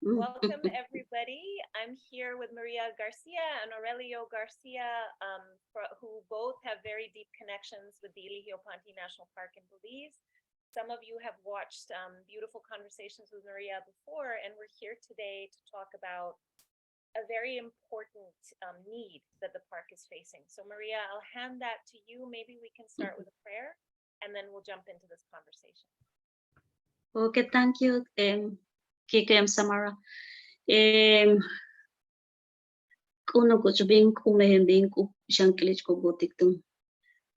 Welcome, everybody. I'm here with Maria Garcia and Aurelio Garcia, who both have very deep connections with the Elijio Panti National Park in Belize. Some of you have watched beautiful conversations with Maria before, and we're here today to talk about a very important need that the park is facing. So Maria, I'll hand that to you. Maybe we can start with a prayer, and then we'll jump into this conversation. Okay, thank you, Kike and Samara. Kuno ko chubing kumehembing ku shankilich ko gotiktum.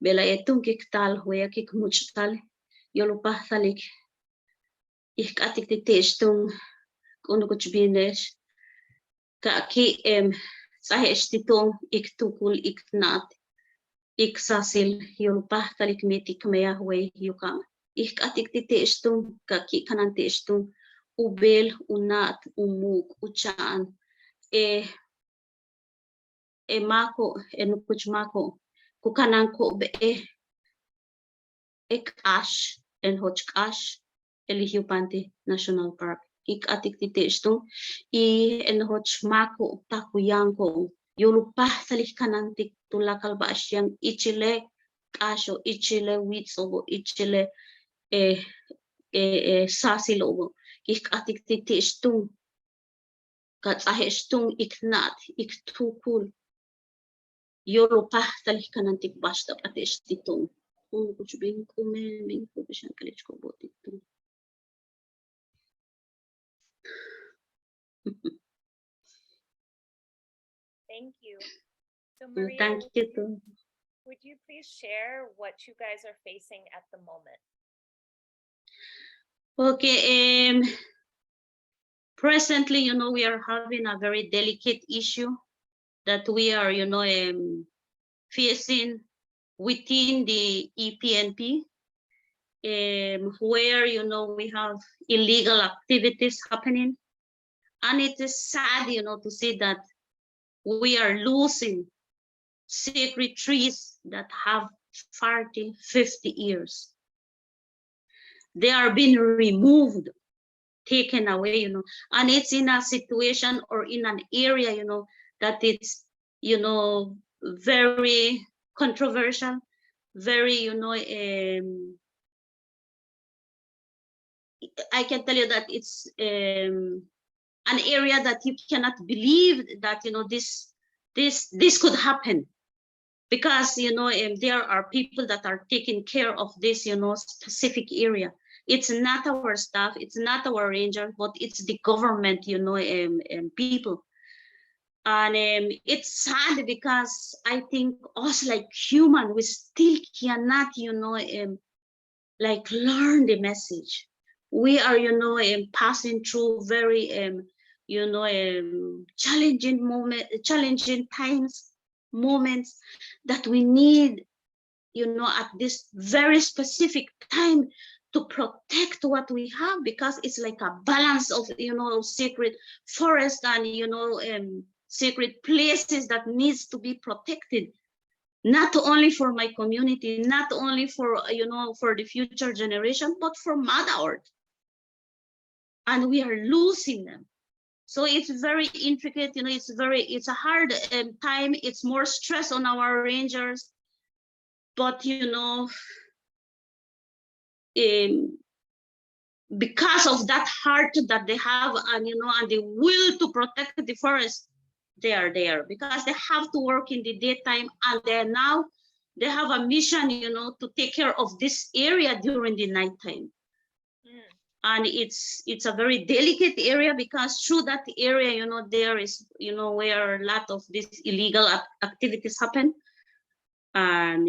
Bela etung kiktal huya kik muchtal. Yolo pathalik. Ich katik titestung. Kuno ko chubinesh. Ka ki sahesh titong ik tukul ik nat. Ik sasil yolo pathalik metik mea huay yukam. Ich katik titestung kaki kanan testung. Ubel, unat, umuk, uchan, mako, nukuch mako, kukananko be kash, hoch kash, Elijio Panti National Park. Ik atik titestung, hoch mako, takuyanko, yolupa salih kanantik tulakal basyang ichile kasho, ichile witsobo, ichile sasilobo. Ik atik titestung, kat ahestung iknat, ik tukul. Yolo pahtalik kanantik basta atestitung. Kuch bing kumen bing kubishan kalichko botitung. Thank you. So Maria, Thank you. Would you please share what you guys are facing at the moment? Okay, presently, we are having a very delicate issue that we are, facing within the EPNP, where, we have illegal activities happening. And it is sad, to see that we are losing sacred trees that have 40, 50 years. They are being removed, taken away, and it's in a situation or in an area, that it's, very controversial, very, I can tell you that it's an area that you cannot believe that, this could happen. Because, there are people that are taking care of this, specific area. It's not our staff, it's not our ranger, but it's the government, people. And it's sad because I think us like human, we still cannot, like learn the message. We are, passing through very, challenging times, moments that we need, at this very specific time to protect what we have, because it's like a balance of, sacred forest and, sacred places that needs to be protected, not only for my community, not only for, for the future generation, but for Mother Earth. And we are losing them. So it's very intricate, it's a hard time. It's more stress on our rangers, but, because of that heart that they have, and, and the will to protect the forest, they are there because they have to work in the daytime, and they have a mission, to take care of this area during the nighttime. And it's a very delicate area, because through that area, there is, where a lot of these illegal activities happen. And,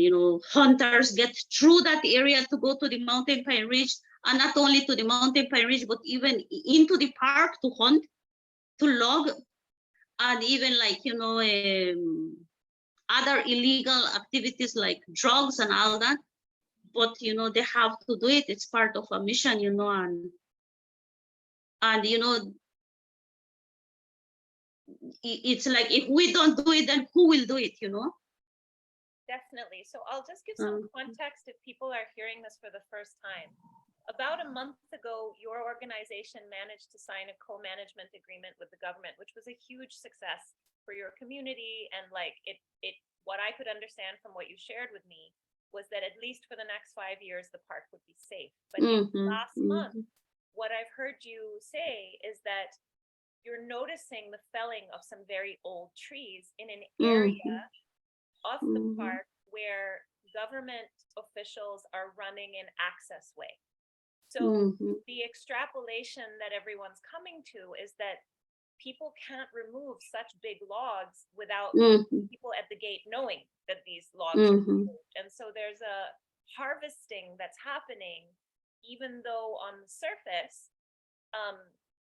hunters get through that area to go to the mountain pine ridge, and not only to the mountain pine ridge, but even into the park to hunt, to log, and even like, other illegal activities like drugs and all that. But, they have to do it. It's part of a mission, and it's like, if we don't do it, then who will do it, Definitely. So I'll just give some context if people are hearing this for the first time. about a month ago, your organization managed to sign a co-management agreement with the government, which was a huge success for your community. And like what I could understand from what you shared with me was that at least for the next 5 years, the park would be safe. But last month, what I've heard you say is that you're noticing the felling of some very old trees in an area of the park where government officials are running an access way. So the extrapolation that everyone's coming to is that people can't remove such big logs without people at the gate knowing that these logs are removed. And so there's a harvesting that's happening, even though on the surface,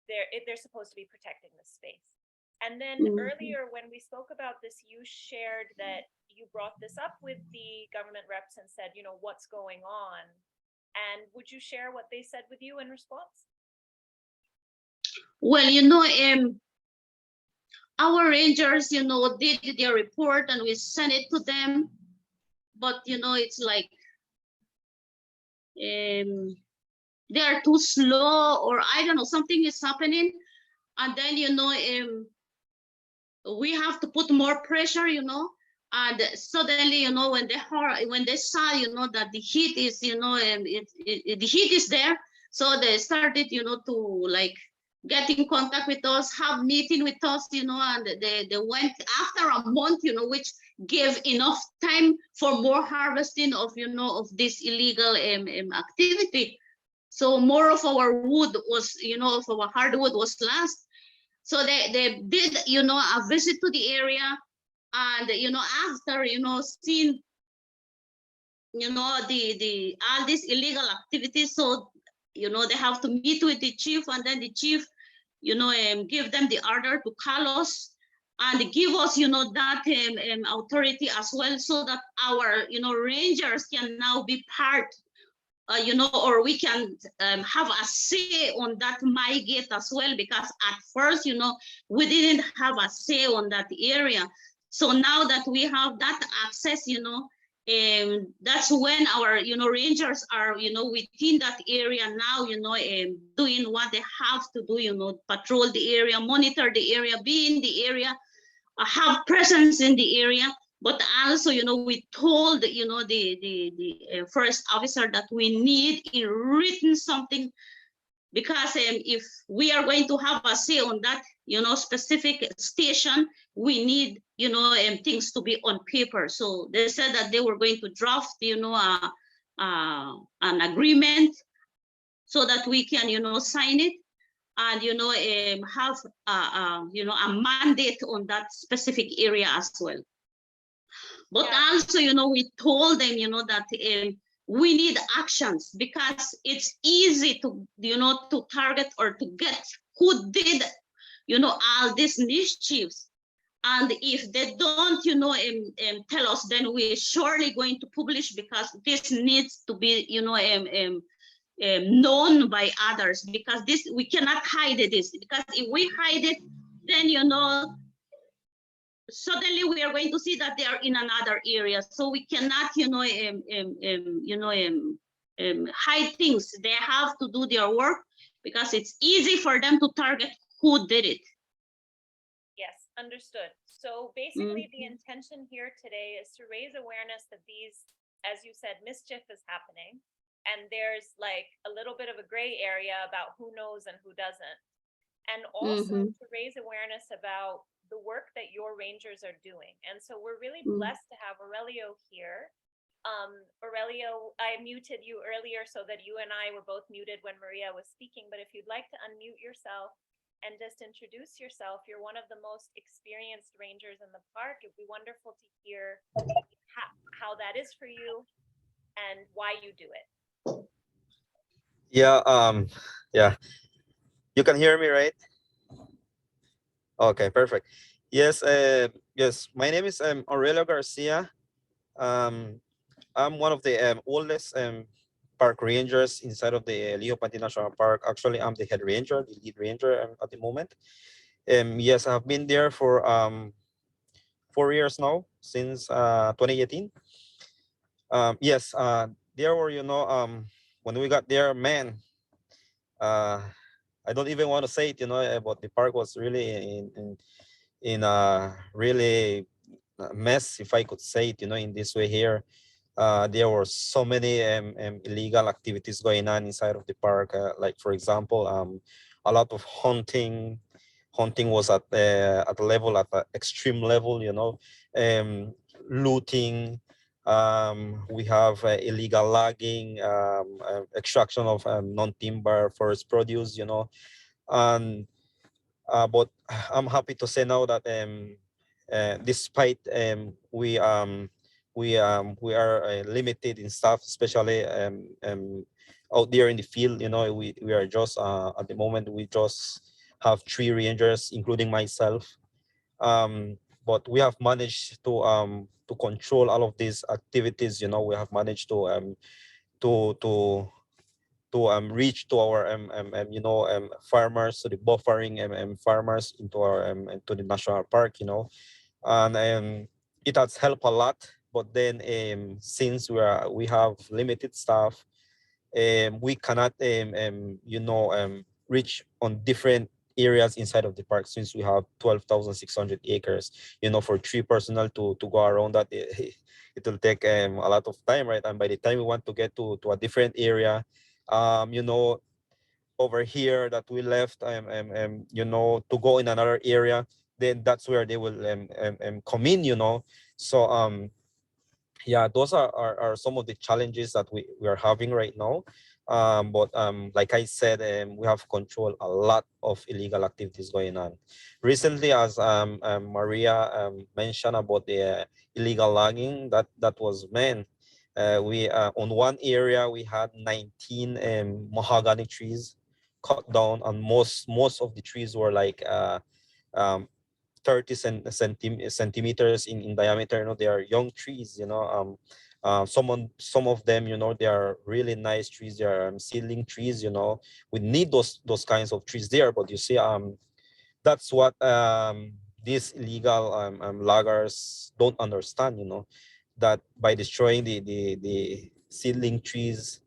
they're supposed to be protecting the space. And then earlier when we spoke about this, you shared that you brought this up with the government reps and said, you know, what's going on? And would you share what they said with you in response? Well, our rangers, did their report and we sent it to them. But, it's like they are too slow, or I don't know, something is happening. And then, we have to put more pressure, and suddenly, when they saw, that the heat is, the heat is there. So they started, to like get in contact with us, have meeting with us, and they went after a month, which gave enough time for more harvesting of, of this illegal activity. So more of our wood was, of our hardwood was lost. So they did, a visit to the area, and, after, seeing, the all these illegal activities. So, they have to meet with the chief, and then the chief, give them the order to call us and give us, that authority as well, so that our, rangers can now be part, or we can have a say on that my gate as well, because at first, we didn't have a say on that area. So now that we have that access, that's when our, rangers are, within that area now, doing what they have to do, patrol the area, monitor the area, be in the area, have presence in the area. But also, we told, the first officer that we need a written something, because if we are going to have a say on that, specific station, we need, things to be on paper. So they said that they were going to draft, an agreement so that we can, sign it, and, have, a mandate on that specific area as well. But also, we told them, that we need actions, because it's easy to, to target or to get who did, all these mischiefs. And if they don't, tell us, then we're surely going to publish, because this needs to be, known by others, because this, we cannot hide this, because if we hide it, then, suddenly we are going to see that they are in another area. So we cannot, hide things. They have to do their work, because it's easy for them to target who did it. Yes, understood. So basically the intention here today is to raise awareness that these, as you said, mischief is happening. And there's like a little bit of a gray area about who knows and who doesn't. And also to raise awareness about the work that your rangers are doing. And so we're really blessed to have Aurelio here. Aurelio, I muted you earlier so that you and I were both muted when Maria was speaking, but if you'd like to unmute yourself and just introduce yourself, you're one of the most experienced rangers in the park. It'd be wonderful to hear how that is for you and why you do it. Yeah, you can hear me, right? Okay, perfect. Yes, yes, my name is Aurelio Garcia. I'm one of the oldest park rangers inside of the Panti National Park. Actually, I'm the head ranger, the lead ranger at the moment. Yes, I've been there for 4 years now, since 2018. Yes, there were, when we got there, man, I don't even want to say it, but the park was really in a really mess, if I could say it, in this way here. There were so many illegal activities going on inside of the park. Like, for example, a lot of hunting. Hunting was at a level, at an extreme level, looting. We have illegal logging, extraction of non-timber forest produce, and but I'm happy to say now that despite we are limited in staff, especially out there in the field. We are just at the moment we just have 3 rangers, including myself. But we have managed to control all of these activities. We have managed to to reach to our farmers, to the buffering farmers into our into the national park, and it has helped a lot. But then since we have limited staff, we cannot reach on different areas inside of the park, since we have 12,600 acres. For 3 personnel to go around that, it will take a lot of time, right? And by the time we want to get to a different area, over here that we left, to go in another area, then that's where they will come in. So yeah, those are some of the challenges that we are having right now. But like I said, we have controlled a lot of illegal activities going on recently, as Maria mentioned about the illegal logging. That was, man, we on one area we had 19 mahogany trees cut down, and most of the trees were like um, 30 centimeters in diameter. They are young trees. Some of them, they are really nice trees. They are seedling trees. We need those kinds of trees there. But you see, that's what these illegal loggers don't understand. That by destroying the seedling trees,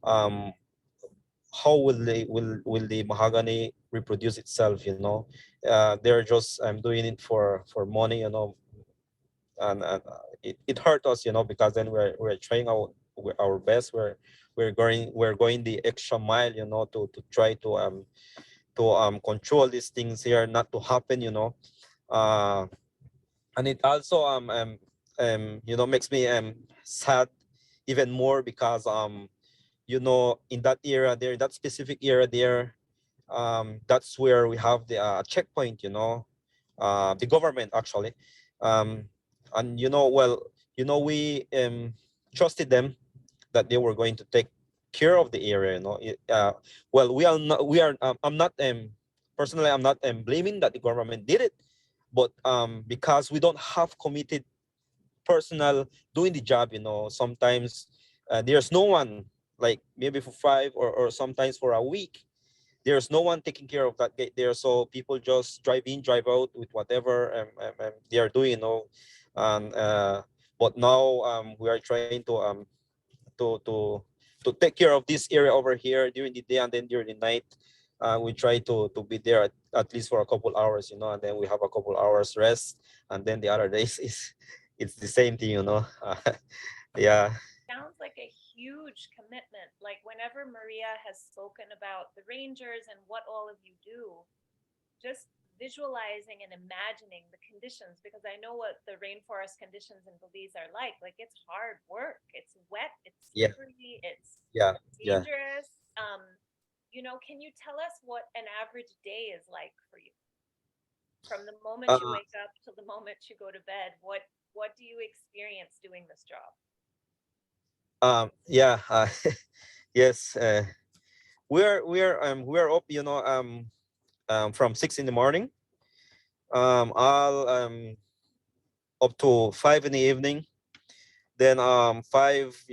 um, how will the mahogany reproduce itself? They're just doing it for money. And it hurt us, because then we're trying our best. We're going the extra mile, to try to control these things here not to happen. uh and it also makes me sad even more, because in that area there, that specific area there, that's where we have the checkpoint. The government actually, um and well, we trusted them that they were going to take care of the area. Well, I'm not personally, I'm not blaming that the government did it, but because we don't have committed personnel doing the job. Sometimes there's no one, like maybe for 5 or sometimes for a week, there's no one taking care of that gate there. So people just drive in, drive out with whatever they are doing. And but now we are trying to to to take care of this area over here during the day, and then during the night we try to be there at least for a couple hours, and then we have a couple hours rest, and then the other days is it's the same thing. Yeah. Sounds like a huge commitment. Like whenever Maria has spoken about the Rangers and what all of you do, just visualizing and imagining the conditions, because I know what the rainforest conditions in Belize are like. Like it's hard work. It's wet, it's Yeah. slippery, it's Yeah. Yeah. dangerous. Can you tell us what an average day is like for you? From the moment you wake up to the moment you go to bed, what do you experience doing this job? Yeah. Yes. We're up, from 6 in the morning, all up to 5 in the evening. Then 5,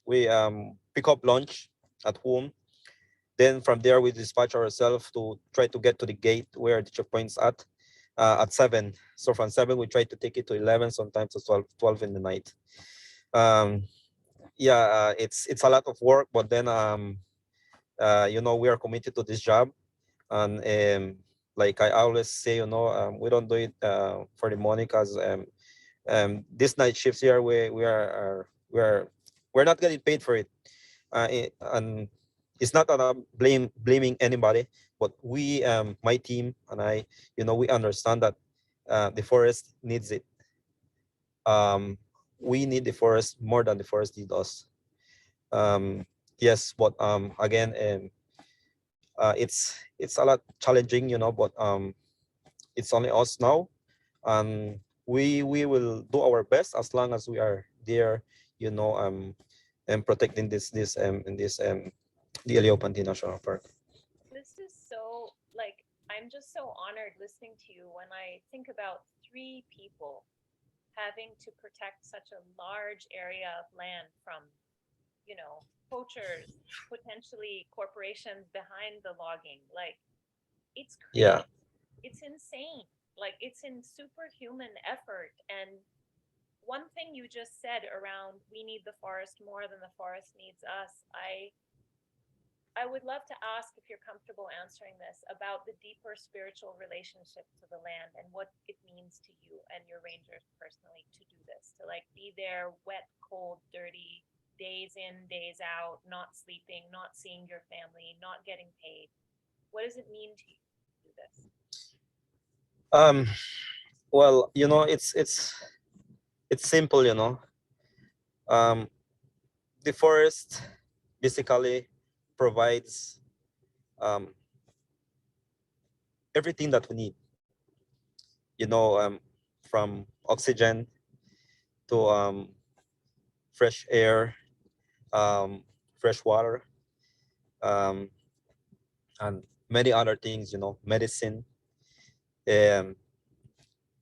we pick up lunch at home. Then from there we dispatch ourselves to try to get to the gate where the checkpoint's at 7. So from 7 we try to take it to 11, sometimes to 12 in the night. Um, yeah, it's a lot of work, but then we are committed to this job, and like I always say, we don't do it for the money, because this night shifts here, we're not getting paid for it, and it's not that I'm blaming anybody, but we, my team and I, we understand that the forest needs it. um, we need the forest more than the forest needs us. um, yes, but again, it's a lot challenging, but it's only us now, and we will do our best as long as we are there, and protecting this in this the Elijio Panti National Park. This is so, like, I'm just so honored listening to you when I think about three people having to protect such a large area of land from, poachers, potentially corporations behind the logging. Like, it's Yeah, crazy. It's insane. Like, it's in superhuman effort. And one thing you just said around we need the forest more than the forest needs us, I would love to ask if you're comfortable answering this about the deeper spiritual relationship to the land and what it means to you and your rangers personally to do this, to like be there wet, cold, dirty, days in, days out, not sleeping, not seeing your family, not getting paid. What does it mean to you to do this? um well, it's simple, um the forest basically provides um everything that we need, from oxygen to fresh air, um fresh water, um and many other things, medicine. um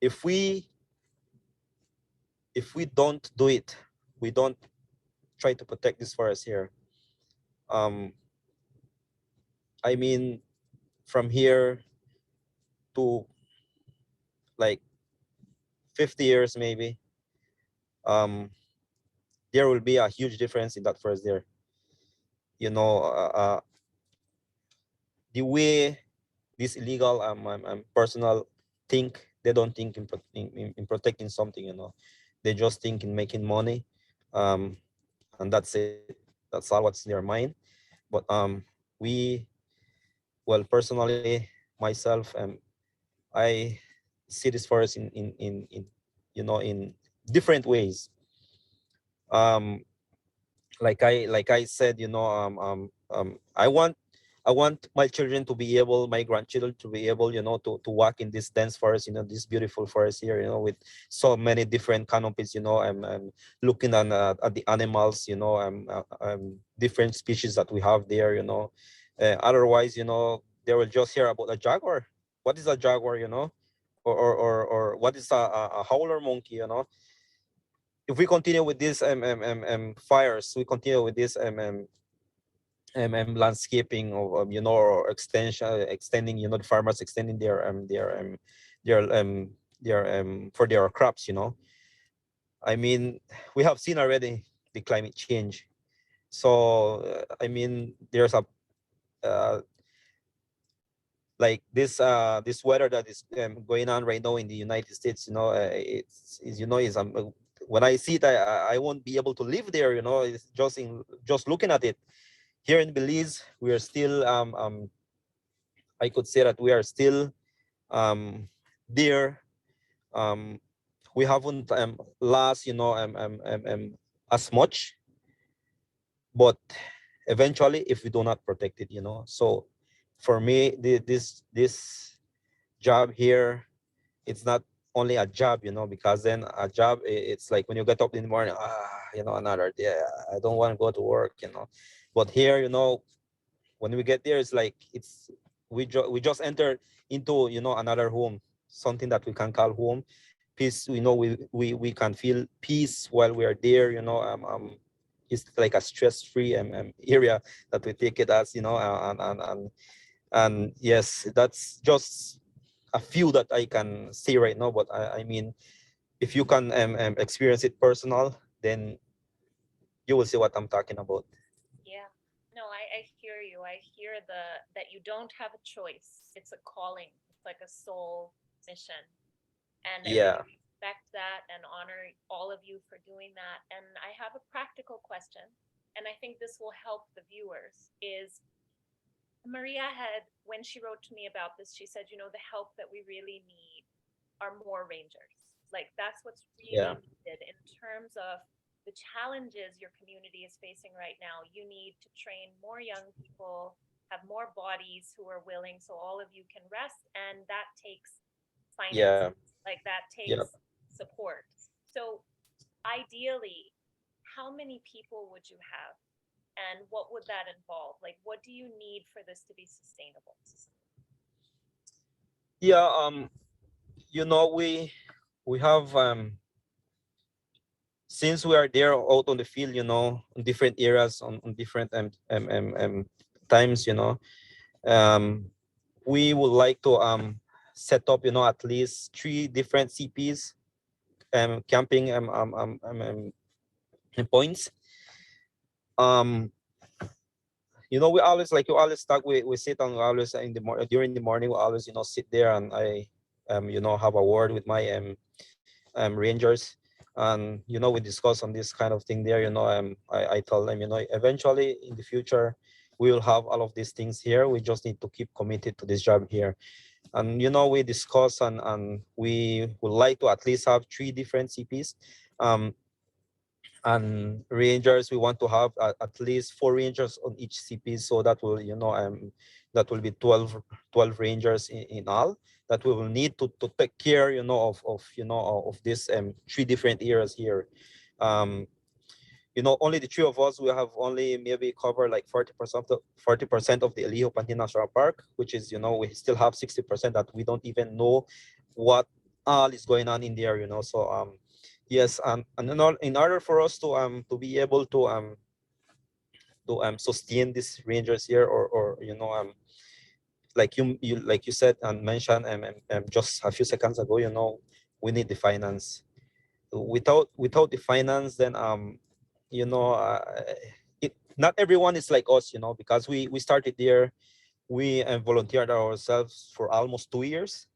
if we if we don't do it, we don't try to protect this forest here, um I mean, from here to like 50 years maybe, um there will be a huge difference in that forest there. you know uh, uh, the way this illegal personal think, they don't think in protecting something, they just think in making money, um and that's it. That's all what's in their mind. But we well, personally, myself, I see this forest in different ways. um like I said, I want my children to be able, my grandchildren to be able, to walk in this dense forest, this beautiful forest here, with so many different canopies, I'm looking at the animals, different species that we have there, otherwise, they will just hear about a jaguar. What is a jaguar, or what is a howler monkey, if we continue with this fires, we continue with this landscaping of, or extending, the farmers extending their for their crops, I mean, we have seen already the climate change. So I mean, there's a uh, like this weather that is going on right now in the United States, it's is is when I see it, I won't be able to live there, it's just looking at it. Here in Belize, we are still I could say that we are still there. um we haven't lost, as much, but eventually, if we do not protect it, so for me, this job here, it's not only a job, because then a job, it's like when you get up in the morning, another day, I don't want to go to work, but here, when we get there, it's like we just enter into, another home, something that we can call home. Peace, we can feel peace while we are there, it's like a stress-free area that we take it as, and yes, that's just a few that I can say right now. But I mean, if you can experience it personal, then you will see what I'm talking about. Yeah. No, I hear you. I hear that you don't have a choice. It's a calling. It's like a soul mission. And I Yeah, really respect that and honor all of you for doing that. And I have a practical question, and I think this will help the viewers is Maria had, when she wrote to me about this, she said, the help that we really need are more rangers. Like that's what's yeah, really needed in terms of the challenges your community is facing right now. You need to train more young people, have more bodies who are willing so all of you can rest, and that takes yeah, finances, like that yeah. takes support. So ideally, how many people would you have? And what would that involve? Like, what do you need for this to be sustainable? Yeah, we have since we are there out on the field, in different eras, on different times, um, we would like to set up, at least 3 different CPs, camping points. Um, we always, like you always talk, we sit on always in the during the morning, we always, sit there, and I have a word with my rangers, and we discuss on this kind of thing there. I tell them, eventually in the future we will have all of these things here, we just need to keep committed to this job here. And we discuss, and we would like to at least have 3 different CPs, um and rangers. We want to have at least 4 rangers on each CP, so that will, that will be 12 rangers in all, that we will need to take care, of this 3 different areas here. um Only the 3 of us, we have only maybe cover like 40% of the Elijio Panti National Park, which is, we still have 60% that we don't even know what all is going on in there. So yes, and in order for us to be able to sustain these rangers here, or like you said and mentioned just a few seconds ago, we need the finance. Without the finance, then you know uh, not everyone is like us, because we started there. We volunteered ourselves for almost 2 years.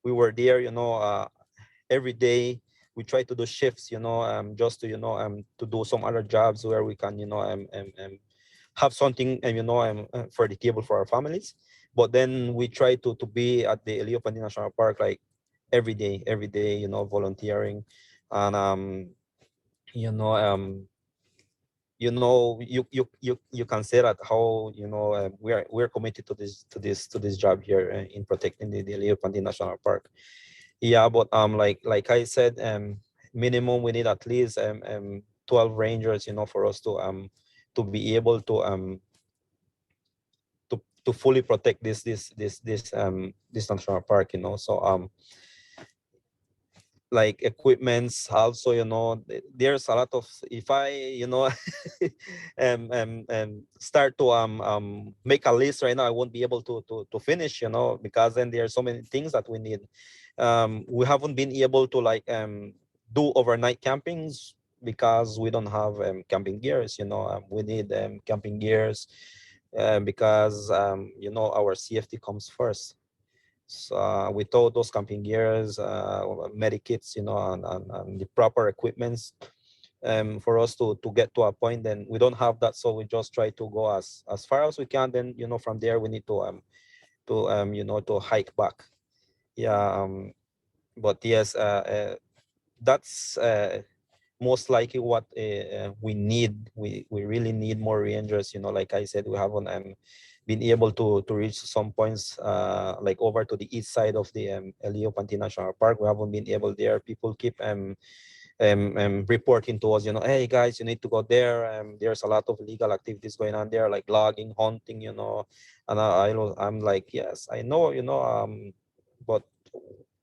We were there, every day. We try to do shifts, just to, to do some other jobs where we can, have something, for the table for our families. But then we try to be at the Elijio Panti National Park, like every day, volunteering. And you know you can say that how, we're committed to this job here, in protecting the Elijio Panti National Park. Yeah, but like I said, minimum we need at least 12 rangers, for us to be able to fully protect this national park. So like equipments also, there's a lot of, if I, start to make a list right now, I won't be able to finish, because then there are so many things that we need. We haven't been able to like do overnight campings because we don't have camping gears. We need camping gears, because our CFT comes first. So without those camping gears, medikits, and the proper equipments, for us to get to a point, then we don't have that. So we just try to go as far as we can. Then, from there we need to hike back. Yeah. But yes, that's most likely what we need. We really need more rangers. Like I said, we haven't been able to reach some points, like over to the east side of the Elijio Panti National Park. We haven't been able there. People keep reporting to us, hey guys, you need to go there. There's a lot of illegal activities going on there, like logging, hunting, and I'm like, yes, I know, but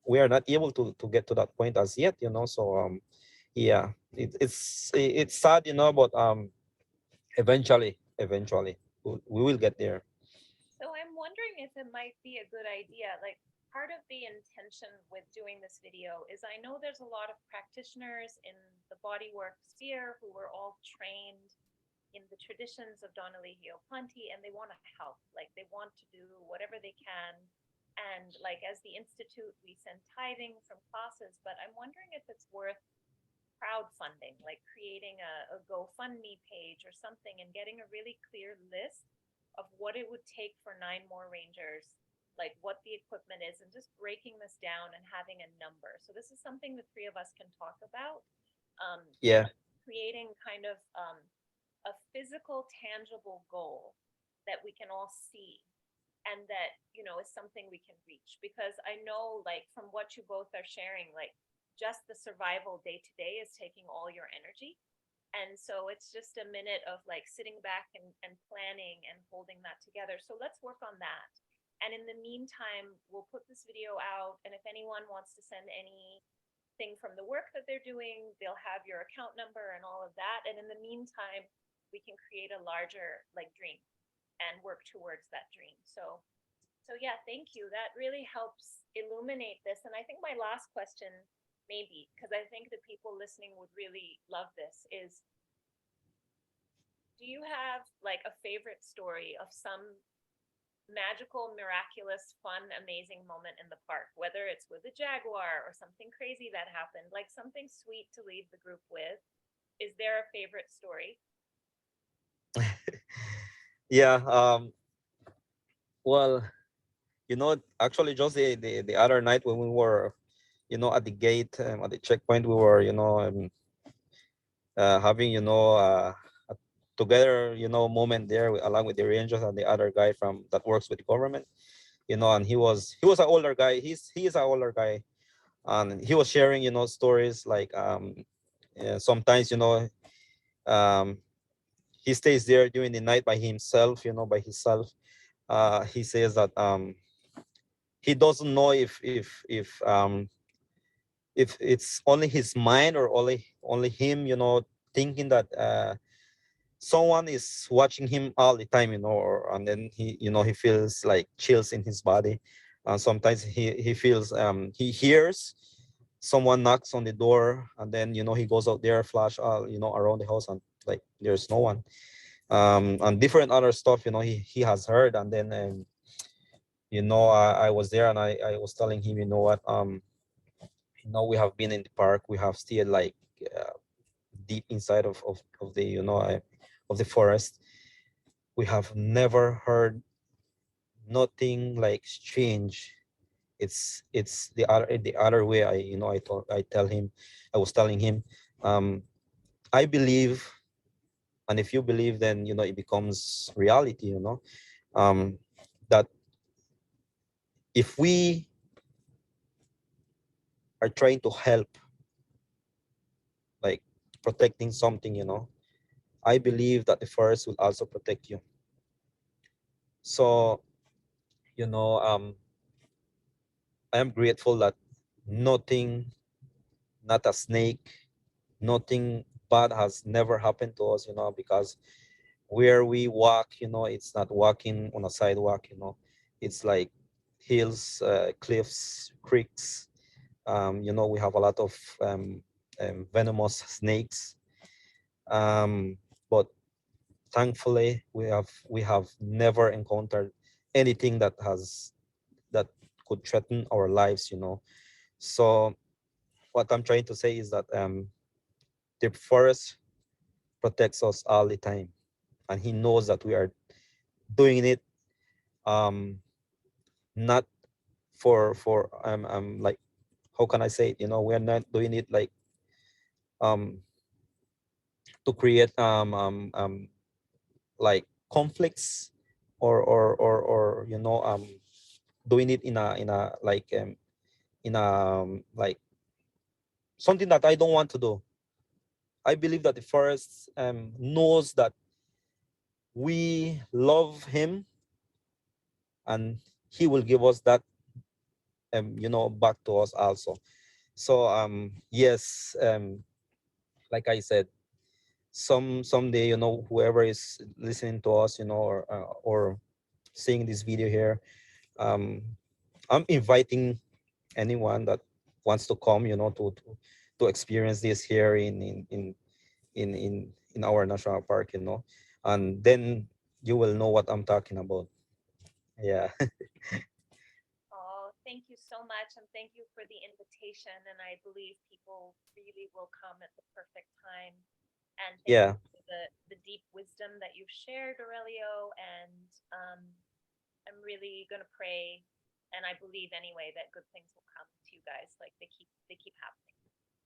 we are not able to get to that point as yet. So yeah, it's sad, but eventually we will get there. So I'm wondering if it might be a good idea. Like, part of the intention with doing this video is I know there's a lot of practitioners in the bodywork sphere who were all trained in the traditions of Don Elijio Panti, and they want to help. Like, they want to do whatever they can. And like, as the Institute, we send tithing from classes, but I'm wondering if it's worth crowdfunding, like creating a GoFundMe page or something and getting a really clear list of what it would take for 9 more rangers, like what the equipment is, and just breaking this down and having a number. So this is something the 3 of us can talk about. Yeah. Creating kind of a physical, tangible goal that we can all see and that, you know, is something we can reach. Because I know, like, from what you both are sharing, like, just the survival day to day is taking all your energy. And so it's just a minute of like sitting back and planning and holding that together. So let's work on that. And in the meantime, we'll put this video out. And if anyone wants to send anything from the work that they're doing, they'll have your account number and all of that. And in the meantime, we can create a larger like dream and work towards that dream. So yeah, thank you. That really helps illuminate this. And I think my last question, maybe, because I think the people listening would really love this, is do you have like a favorite story of some magical, miraculous, fun, amazing moment in the park, whether it's with a jaguar or something crazy that happened, like something sweet to leave the group with? Is there a favorite story? Yeah. Well, you know, actually, just the other night when we were, you know, at the gate, at the checkpoint, we were, you know, having, you know, a together, you know, moment there along with the rangers and the other guy from that works with the government, you know, and he was an older guy. He is an older guy, and he was sharing, you know, stories like sometimes, you know, um, he stays there during the night by himself, you know, by himself. He says that he doesn't know if it's only his mind or only him, you know, thinking that someone is watching him all the time, you know, and then he, you know, he feels like chills in his body. Sometimes he feels he hears someone knocks on the door, and then, you know, he goes out there, flash all, you know, around the house, and like there's no one. And different other stuff, you know, he has heard. And then you know, I was there, and I was telling him, you know what, you know, we have been in the park, we have stayed like deep inside of the, you know, of the forest. We have never heard nothing like strange. It's the other way. I, you know, I was telling him, I believe, and if you believe, then, you know, it becomes reality, you know, that if we are trying to help, like protecting something, you know, I believe that the forest will also protect you. So, you know, I am grateful that nothing, not a snake, nothing bad has never happened to us, you know, because where we walk, you know, it's not walking on a sidewalk, you know, it's like hills, cliffs, creeks. You know, we have a lot of venomous snakes. But thankfully, we have never encountered anything that could threaten our lives, you know. So what I'm trying to say is that the forest protects us all the time, and he knows that we are doing it um not for like, how can I say it, you know, we're not doing it like um to create like conflicts, or you know, doing it in a like in a like something that I don't want to do. I believe that the forest knows that we love him, and he will give us that you know, back to us also. So yes, like I said, someday, you know, whoever is listening to us, you know, or seeing this video here, I'm inviting anyone that wants to come, to experience this here in our national park, and then you will know what I'm talking about. Yeah. Oh, thank you so much, and thank you for the invitation. And I believe people really will come at the perfect time. And thank Yeah. you for the deep wisdom that you've shared, Aurelio. And I'm really gonna pray, and I believe anyway that good things will come to you guys. Like they keep happening.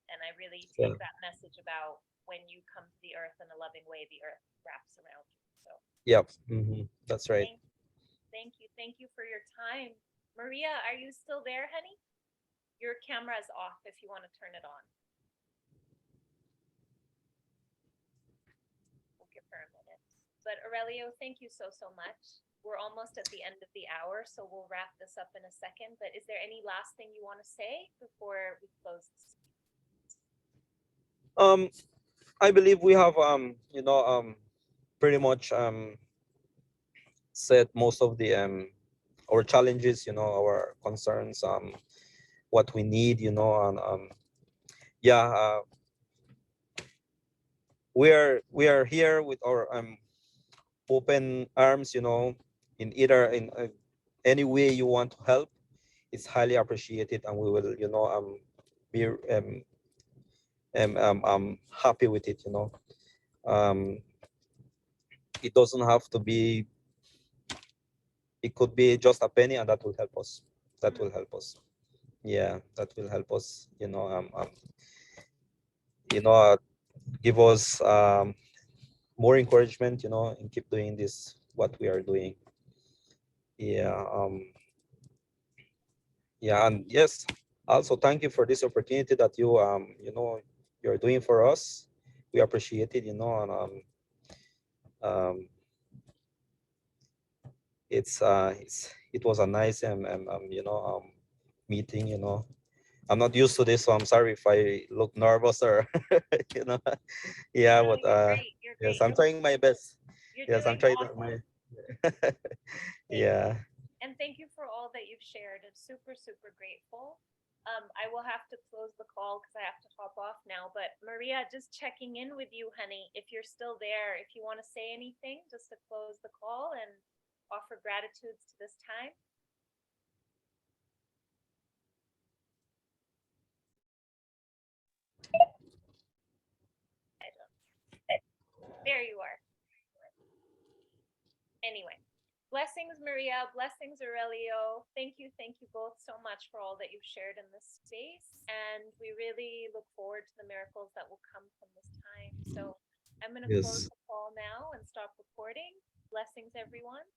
And I really take Yeah. that message about when you come to the earth in a loving way, the earth wraps around you. So Yep. That's right. thank you for your time. Maria, are you still there, honey? Your camera is off if you want to turn it on. We'll give her a minute. But Aurelio, thank you so much. We're almost at the end of the hour, so we'll wrap this up in a second. But is there any last thing you want to say before we close this? I believe we have pretty much said most of the our challenges, our concerns, what we need, and yeah, we are here with our open arms, in either in any way you want to help. It's highly appreciated, and we will, be happy with it. Um, it doesn't have to be. It could be just a penny, and that will help us. That will help us. Yeah, that will help us. You know, uh, give us more encouragement. And keep doing this what we are doing. Yeah. Yeah, and yes, also thank you for this opportunity that you're doing for us. We appreciate it. And um, it was a nice meeting. I'm not used to this, so I'm sorry if I look nervous or you know. Yeah, No, but you're great. You're yes, great. I'm trying my best. You're Yes, I'm doing trying awesome. my. Thank you. Yeah. And thank you for all that you've shared. I'm super, super grateful. I will have to close the call because I have to hop off now. But Maria, just checking in with you, honey. If you're still there, if you want to say anything just to close the call and offer gratitudes to this time. I don't. There you are. Anyway, blessings, Maria. Blessings, Aurelio. Thank you both so much for all that you've shared in this space. And we really look forward to the miracles that will come from this time. So I'm going to close Yes. the call now and stop recording. Blessings, everyone.